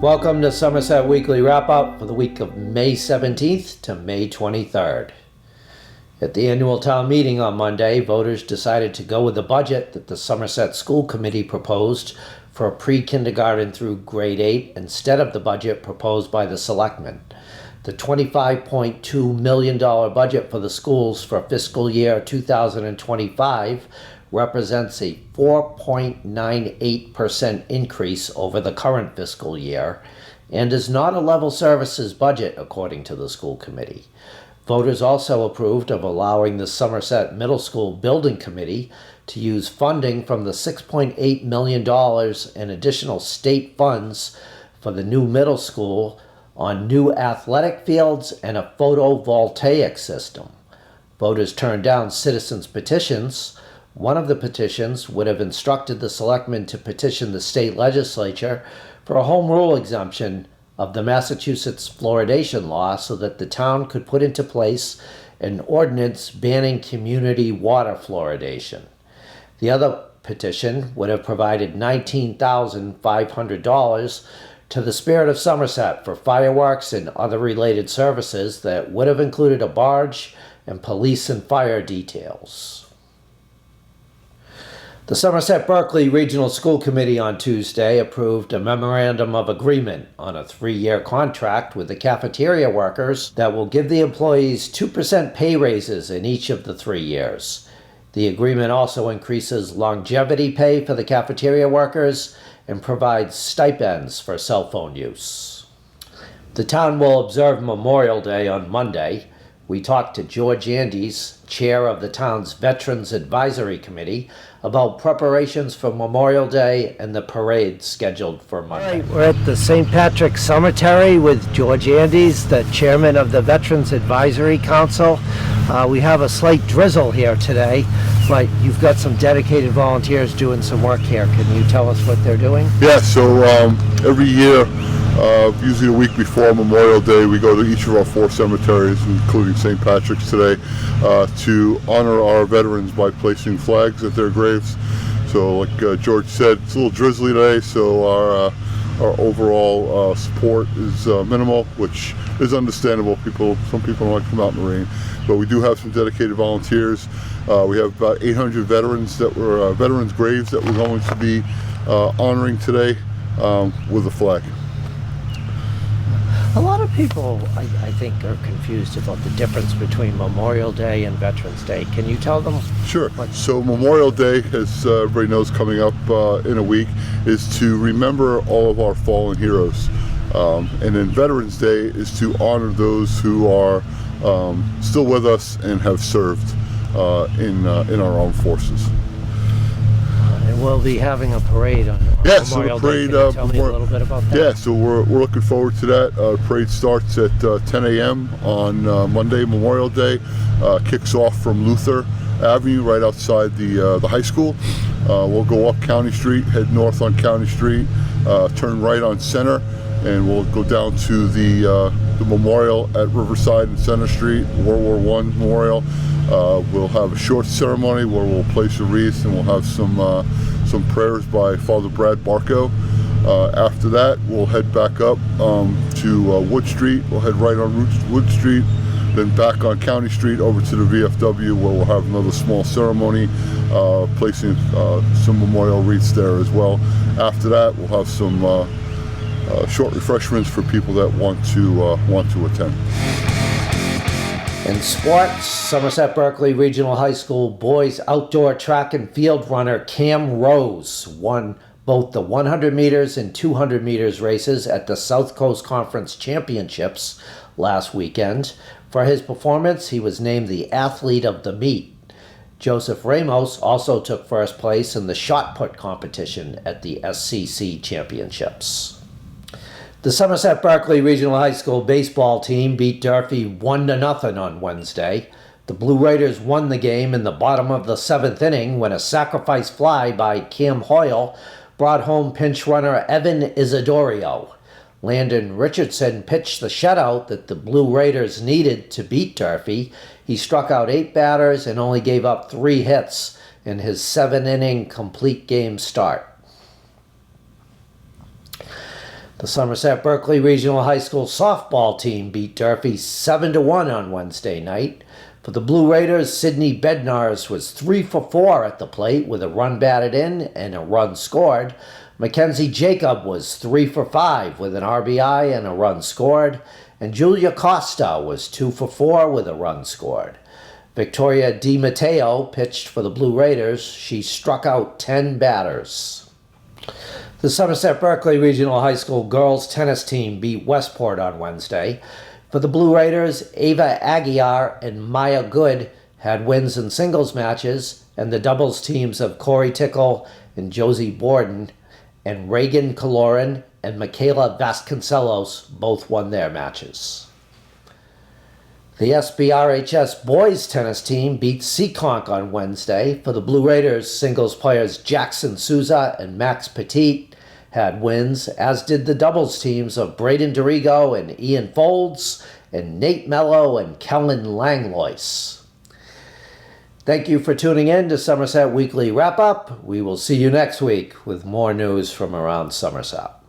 Welcome to Somerset Weekly Wrap-Up for the week of May 17th to May 23rd. At the annual town meeting on Monday, voters decided to go with the budget that the Somerset School Committee proposed for pre-kindergarten through grade 8 instead of the budget proposed by the selectmen. The $25.2 million budget for the schools for fiscal year 2025 represents a 4.98% increase over the current fiscal year and is not a level services budget, according to the school committee. Voters also approved of allowing the Somerset Middle School Building Committee to use funding from the $6.8 million in additional state funds for the new middle school on new athletic fields and a photovoltaic system. Voters turned down citizens' petitions. One of the petitions would have instructed the selectmen to petition the state legislature for a home rule exemption of the Massachusetts fluoridation law so that the town could put into place an ordinance banning community water fluoridation. The other petition would have provided $19,500 to the Spirit of Somerset for fireworks and other related services that would have included a barge and police and fire details. The Somerset Berkeley Regional School Committee on Tuesday approved a memorandum of agreement on a 3-year contract with the cafeteria workers that will give the employees 2% pay raises in each of the 3 years. The agreement also increases longevity pay for the cafeteria workers and provides stipends for cell phone use. The town will observe Memorial Day on Monday. We talked to George Andes, chair of the town's Veterans Advisory Committee, about preparations for Memorial Day and the parade scheduled for Monday. Right, we're at the St. Patrick's Cemetery with George Andes, the chairman of the Veterans Advisory Council. We have a slight drizzle here today, but you've got some dedicated volunteers doing some work here. Can you tell us what they're doing? Yeah, so every year, usually the week before Memorial Day, we go to each of our 4 cemeteries, including St. Patrick's today, to honor our veterans by placing flags at their graves. So like George said, it's a little drizzly today, so our overall support is minimal, which is understandable. Some people don't like to come out in the rain, but we do have some dedicated volunteers. We have about 800 veterans that were veterans graves that we're going to be honoring today with a flag. A lot of people, I think, are confused about the difference between Memorial Day and Veterans Day. Can you tell them? Sure. So Memorial Day, as everybody knows, coming up in a week, is to remember all of our fallen heroes. And then Veterans Day is to honor those who are still with us and have served in our armed forces. And we'll be having a parade on Memorial Day. Can you tell me a little bit about that? Yeah, so we're looking forward to that. The parade starts at 10 a.m. on Monday, Memorial Day. Kicks off from Luther Avenue, right outside the high school. We'll go up County Street, head north on County Street, turn right on Center, and we'll go down to the memorial at Riverside and Center Street, World War I Memorial. We'll have a short ceremony where we'll place a wreath, and we'll have some prayers by Father Brad Barco. After that, we'll head back up to Wood Street. We'll head right on Wood Street, then back on County Street over to the VFW, where we'll have another small ceremony, placing some memorial wreaths there as well. After that, we'll have some short refreshments for people that want to attend. In sports, Somerset Berkeley Regional High School boys outdoor track and field runner Cam Rose won both the 100 meters and 200 meters races at the South Coast Conference Championships last weekend. For his performance, he was named the athlete of the meet. Joseph Ramos also took first place in the shot put competition at the SCC Championships. The Somerset Berkeley Regional High School baseball team beat Durfee 1-0 on Wednesday. The Blue Raiders won the game in the bottom of the 7th inning when a sacrifice fly by Cam Hoyle brought home pinch runner Evan Isidorio. Landon Richardson pitched the shutout that the Blue Raiders needed to beat Durfee. He struck out 8 batters and only gave up 3 hits in his 7-inning complete game start. The Somerset Berkeley Regional High School softball team beat Durfee 7-1 on Wednesday night. For the Blue Raiders, Sidney Bednars was 3 for 4 at the plate with a run batted in and a run scored. Mackenzie Jacob was 3 for 5 with an RBI and a run scored. And Julia Costa was 2 for 4 with a run scored. Victoria Di Matteo pitched for the Blue Raiders. She struck out 10 batters. The Somerset Berkeley Regional High School girls tennis team beat Westport on Wednesday. For the Blue Raiders, Ava Aguiar and Maya Good had wins in singles matches, and the doubles teams of Corey Tickle and Josie Borden and Reagan Kaloran and Michaela Vasconcelos both won their matches. The SBRHS boys tennis team beat Seekonk on Wednesday. For the Blue Raiders, singles players Jackson Souza and Max Petit had wins, as did the doubles teams of Braden Dorigo and Ian Folds and Nate Mello and Kellen Langlois. Thank you for tuning in to Somerset Weekly Wrap-Up. We will see you next week with more news from around Somerset.